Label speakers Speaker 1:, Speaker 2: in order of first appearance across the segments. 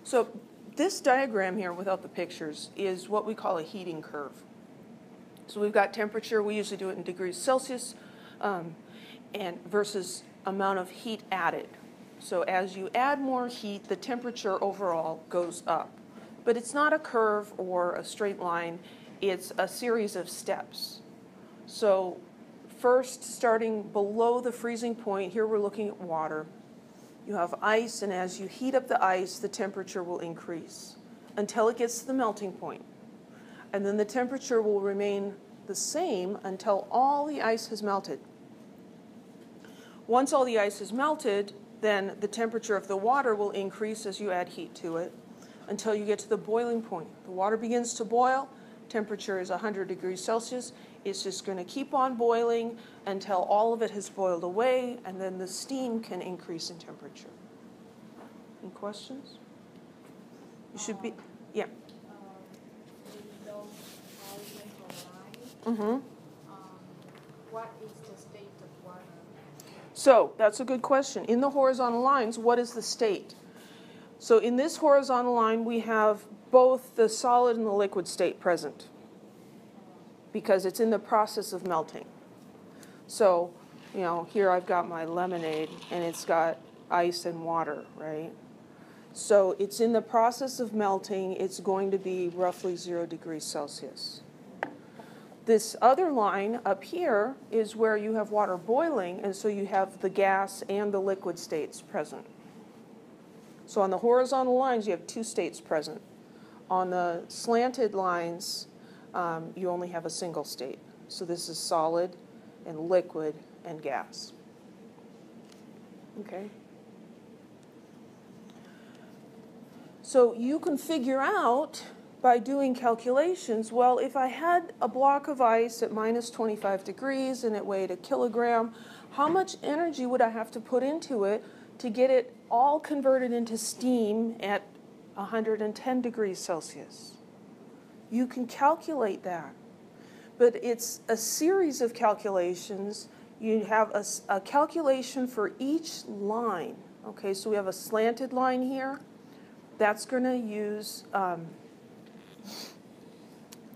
Speaker 1: So this diagram here without the pictures is what we call a heating curve. So we've got temperature, we usually do it in degrees Celsius, and versus amount of heat added. So as you add more heat, the temperature overall goes up. But it's not a curve or a straight line, it's a series of steps. So first, starting below the freezing point, here we're looking at water. You have ice, and as you heat up the ice, the temperature will increase until it gets to the melting point. And then the temperature will remain the same until all the ice has melted. Once all the ice is melted, then the temperature of the water will increase as you add heat to it until you get to the boiling point. The water begins to boil, temperature is 100 degrees Celsius. It's just going to keep on boiling until all of it has boiled away, and then the steam can increase in temperature. Any questions? You should be, yeah. Mm-hmm.
Speaker 2: What is the state of water?
Speaker 1: So that's a good question. In the horizontal lines, what is the state? So in this horizontal line, we have both the solid and the liquid state present because it's in the process of melting. So, you know, here I've got my lemonade and it's got ice and water, right? So it's in the process of melting. It's going to be roughly 0 degrees Celsius. This other line up here is where you have water boiling, and so you have the gas and the liquid states present. So on the horizontal lines, you have two states present. On the slanted lines, you only have a single state. So this is solid and liquid and gas. Okay? So you can figure out by doing calculations, well, if I had a block of ice at minus 25 degrees and it weighed a kilogram, how much energy would I have to put into it to get it all converted into steam at 110 degrees Celsius? You can calculate that. But it's a series of calculations. You have a calculation for each line. Okay, so we have a slanted line here. That's going to use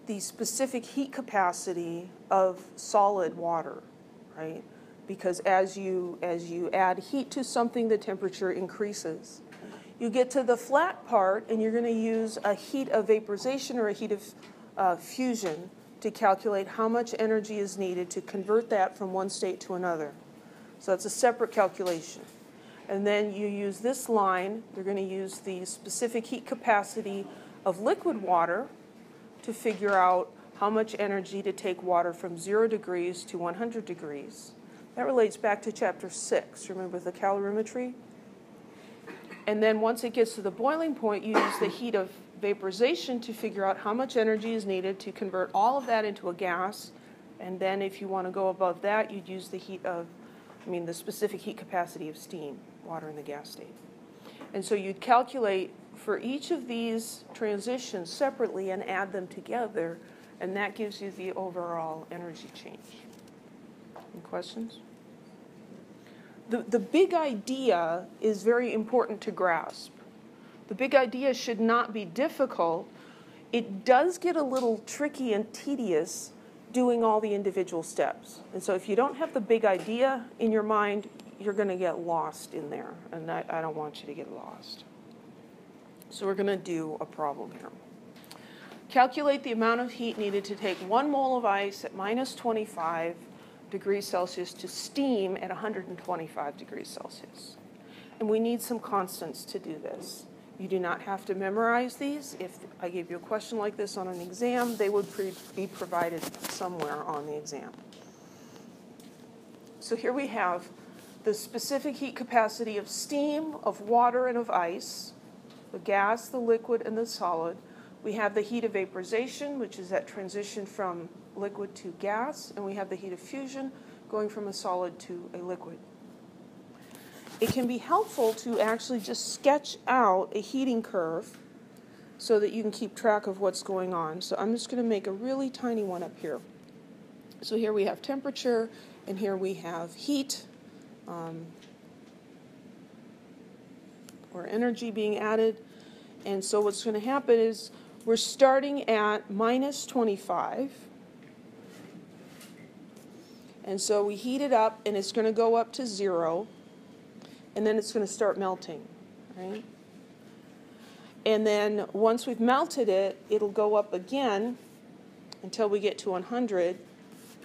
Speaker 1: the specific heat capacity of solid water, right? Because as you add heat to something, the temperature increases. You get to the flat part, and you're going to use a heat of vaporization or a heat of fusion to calculate how much energy is needed to convert that from one state to another. So that's a separate calculation. And then you use this line. You're going to use the specific heat capacity of liquid water to figure out how much energy to take water from 0 degrees to 100 degrees. That relates back to chapter 6. Remember the calorimetry? And then once it gets to the boiling point, you use the heat of vaporization to figure out how much energy is needed to convert all of that into a gas. And then if you want to go above that, you'd use the the specific heat capacity of steam, water in the gas state. And so you'd calculate for each of these transitions separately and add them together, and that gives you the overall energy change. Any questions? The big idea is very important to grasp. The big idea should not be difficult. It does get a little tricky and tedious doing all the individual steps. And so if you don't have the big idea in your mind, you're going to get lost in there, and I don't want you to get lost. So we're going to do a problem here. Calculate the amount of heat needed to take 1 mole of ice at minus 25 degrees Celsius to steam at 125 degrees Celsius. And we need some constants to do this. You do not have to memorize these. If I gave you a question like this on an exam, they would be provided somewhere on the exam. So here we have the specific heat capacity of steam, of water, and of ice, the gas, the liquid, and the solid. We have the heat of vaporization, which is that transition from liquid to gas, and we have the heat of fusion, going from a solid to a liquid. It can be helpful to actually just sketch out a heating curve so that you can keep track of what's going on. So I'm just going to make a really tiny one up here. So here we have temperature, and here we have heat, or energy being added. And so what's going to happen is we're starting at minus 25. And so we heat it up, and it's going to go up to 0. And then it's going to start melting, right? And then once we've melted it, it'll go up again until we get to 100,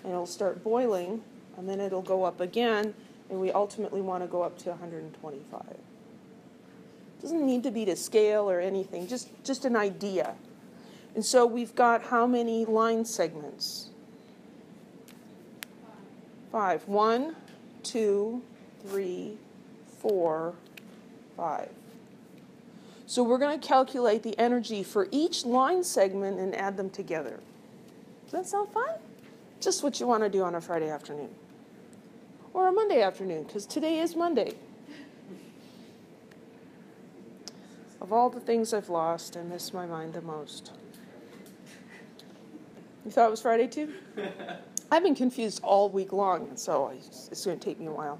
Speaker 1: and it'll start boiling, and then it'll go up again, and we ultimately want to go up to 125. It doesn't need to be to scale or anything, just an idea. And so we've got how many line segments? 5. 1, 2, 3, 4, 5. So we're going to calculate the energy for each line segment and add them together. Does that sound fun? Just what you want to do on a Friday afternoon. Or a Monday afternoon, because today is Monday. Of all the things I've lost, I miss my mind the most. You thought it was Friday too? I've been confused all week long, so it's going to take me a while.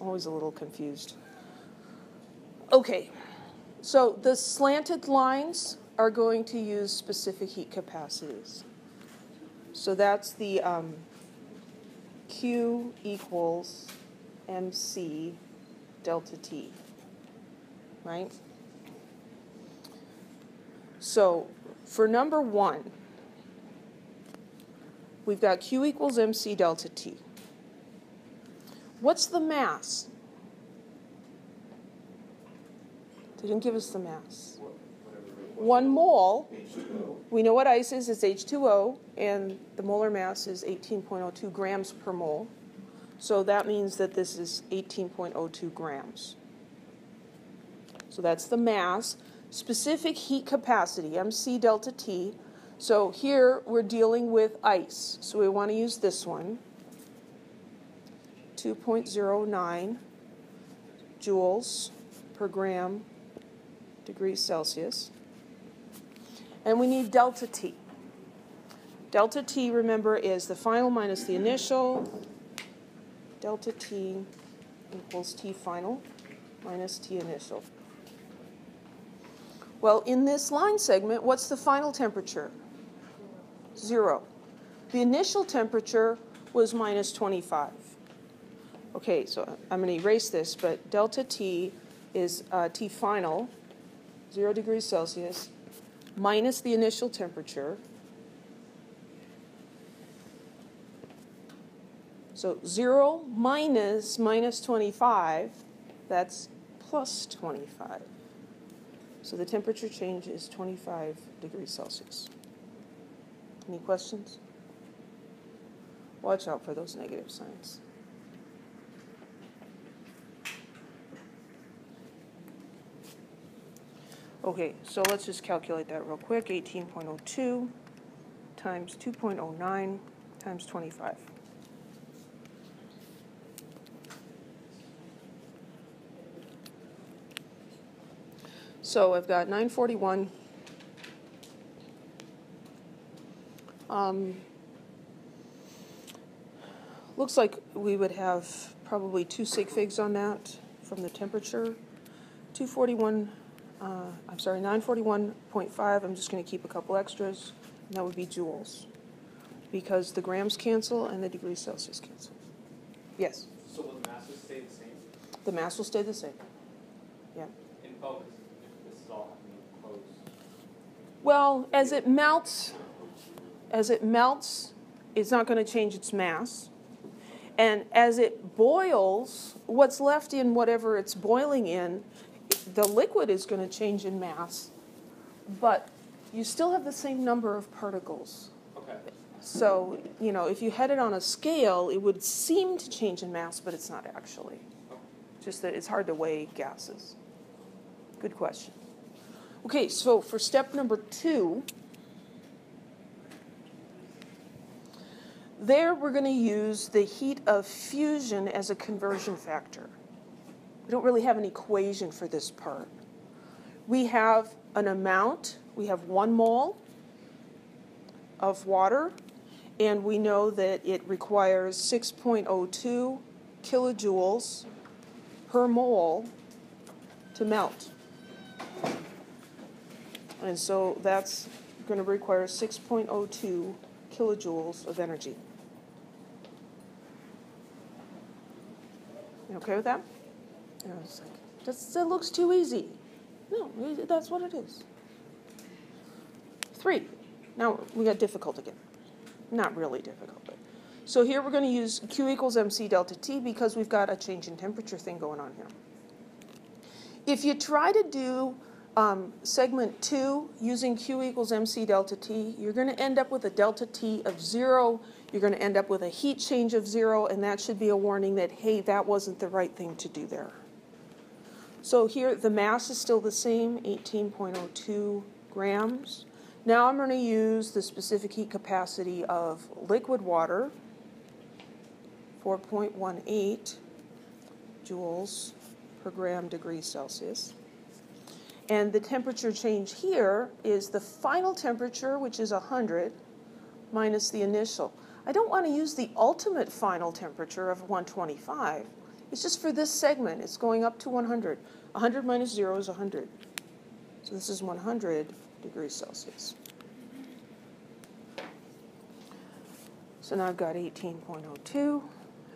Speaker 1: Always a little confused. Okay, so the slanted lines are going to use specific heat capacities. So that's the Q equals MC delta T, right? So for number 1, we've got Q equals MC delta T. What's the mass? They didn't give us the mass. 1 mole, we know what ice is, it's H2O, and the molar mass is 18.02 grams per mole. So that means that this is 18.02 grams. So that's the mass. Specific heat capacity, MC delta T. So here we're dealing with ice. So we want to use this one. 2.09 joules per gram degrees Celsius. And we need delta T. Delta T, remember, is the final minus the initial. Delta T equals T final minus T initial. Well, in this line segment, what's the final temperature? 0. The initial temperature was minus 25. Okay, so I'm going to erase this, but delta T is T final, 0 degrees Celsius, minus the initial temperature. So 0 minus 25, that's plus 25. So the temperature change is 25 degrees Celsius. Any questions? Watch out for those negative signs. Okay, so let's just calculate that real quick. 18.02 times 2.09 times 25. So I've got 941. Looks like we would have probably 2 sig figs on that from the temperature. 941.5. I'm just going to keep a couple extras, and that would be joules, because the grams cancel and the degrees Celsius cancel. Yes?
Speaker 3: So will the mass stay the same?
Speaker 1: The mass will stay the same. Yeah.
Speaker 3: In focus, if this is all happening close.
Speaker 1: Well, as it melts, it's not going to change its mass. And as it boils, what's left in whatever it's boiling in, the liquid is going to change in mass, but you still have the same number of particles.
Speaker 3: Okay.
Speaker 1: So, if you had it on a scale, it would seem to change in mass, but it's not actually.
Speaker 3: Okay.
Speaker 1: Just that it's hard to weigh gases. Good question. Okay, so for step number 2, there we're going to use the heat of fusion as a conversion factor. We don't really have an equation for this part. We have an amount. We have 1 mole of water, and we know that it requires 6.02 kilojoules per mole to melt. And so that's going to require 6.02 kilojoules of energy. You okay with that? You know, it's like, that looks too easy. No, that's what it is. 3. Now we got difficult again. Not really difficult. But. So here we're going to use Q equals MC delta T because we've got a change in temperature thing going on here. If you try to do segment 2 using Q equals MC delta T, you're going to end up with a delta T of 0. You're going to end up with a heat change of 0, and that should be a warning that, hey, that wasn't the right thing to do there. So here the mass is still the same, 18.02 grams. Now I'm going to use the specific heat capacity of liquid water, 4.18 joules per gram degree Celsius. And the temperature change here is the final temperature, which is 100, minus the initial. I don't want to use the ultimate final temperature of 125. It's just for this segment. It's going up to 100. 100 minus 0 is 100. So this is 100 degrees Celsius. So now I've got 18.02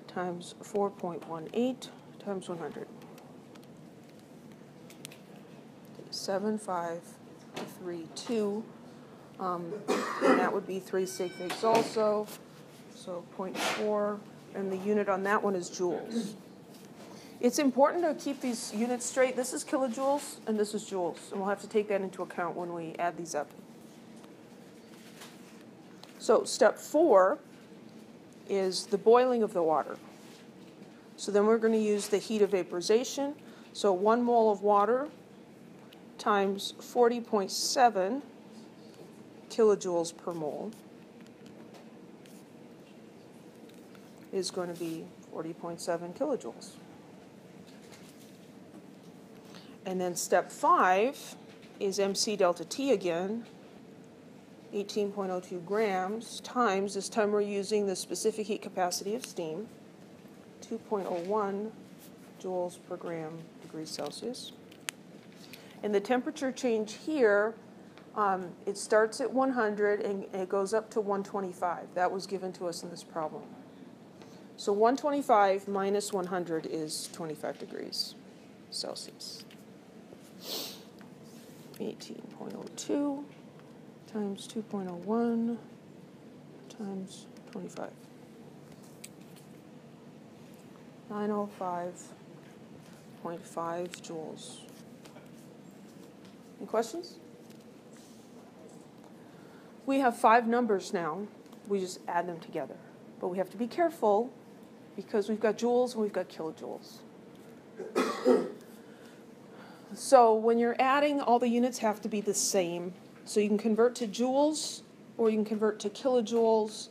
Speaker 1: times 4.18 times 100. 7.532. And that would be 3 sig figs also. So 0.4. And the unit on that one is joules. It's important to keep these units straight. This is kilojoules and this is joules. And we'll have to take that into account when we add these up. So step 4 is the boiling of the water. So then we're going to use the heat of vaporization. So 1 mole of water times 40.7 kilojoules per mole is going to be 40.7 kilojoules. And then step 5 is MC delta T again, 18.02 grams, times, this time we're using the specific heat capacity of steam, 2.01 joules per gram degrees Celsius. And the temperature change here, it starts at 100 and it goes up to 125. That was given to us in this problem. So 125 minus 100 is 25 degrees Celsius. 18.02 times 2.01 times 25. 905.5 joules. Any questions? We have 5 numbers now. We just add them together. But we have to be careful because we've got joules and we've got kilojoules. So when you're adding, all the units have to be the same. So you can convert to joules or you can convert to kilojoules.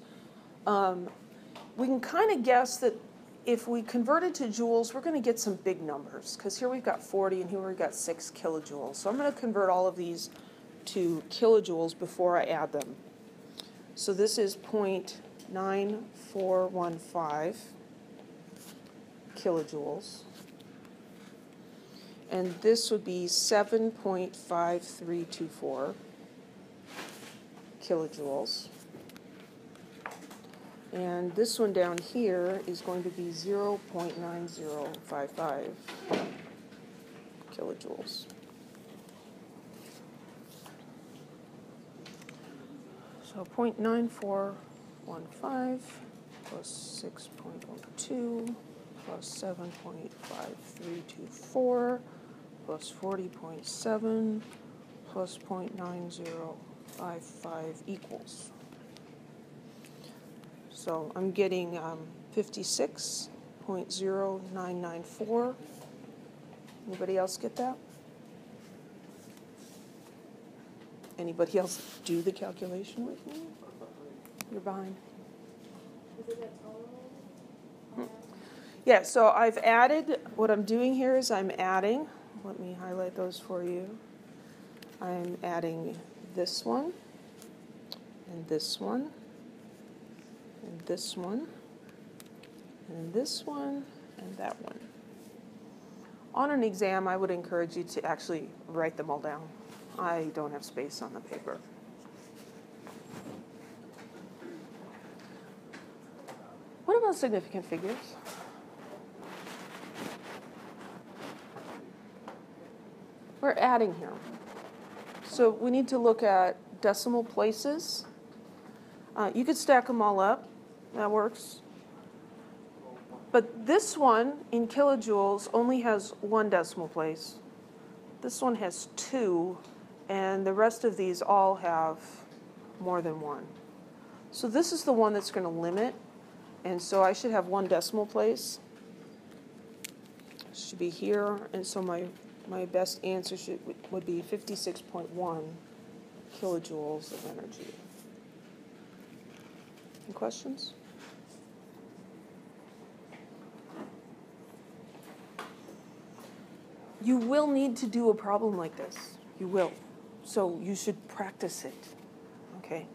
Speaker 1: We can kind of guess that if we convert it to joules, we're going to get some big numbers because here we've got 40 and here we've got 6 kilojoules. So I'm going to convert all of these to kilojoules before I add them. So this is 0.9415 kilojoules. And this would be 7.5324 kilojoules. And this one down here is going to be 0.9055 kilojoules. So 0.9415 plus 6.02 plus 7.5324 plus 40.7 plus 0.9055 equals. So I'm getting 56.0994. Anybody else get that? Anybody else do the calculation with me? You're behind.
Speaker 2: Is it a total?
Speaker 1: Yeah, so I've added, what I'm doing here is I'm adding, let me highlight those for you. I'm adding this one, and this one, and this one, and this one, and that one. On an exam, I would encourage you to actually write them all down. I don't have space on the paper. What about significant figures? We're adding here. So we need to look at decimal places. You could stack them all up. That works. But this one in kilojoules only has one decimal place. This one has two, and the rest of these all have more than one. So this is the one that's going to limit, and so I should have one decimal place. It should be here, and so my best answer would be 56.1 kilojoules of energy. Any questions? You will need to do a problem like this. You will. So you should practice it. Okay?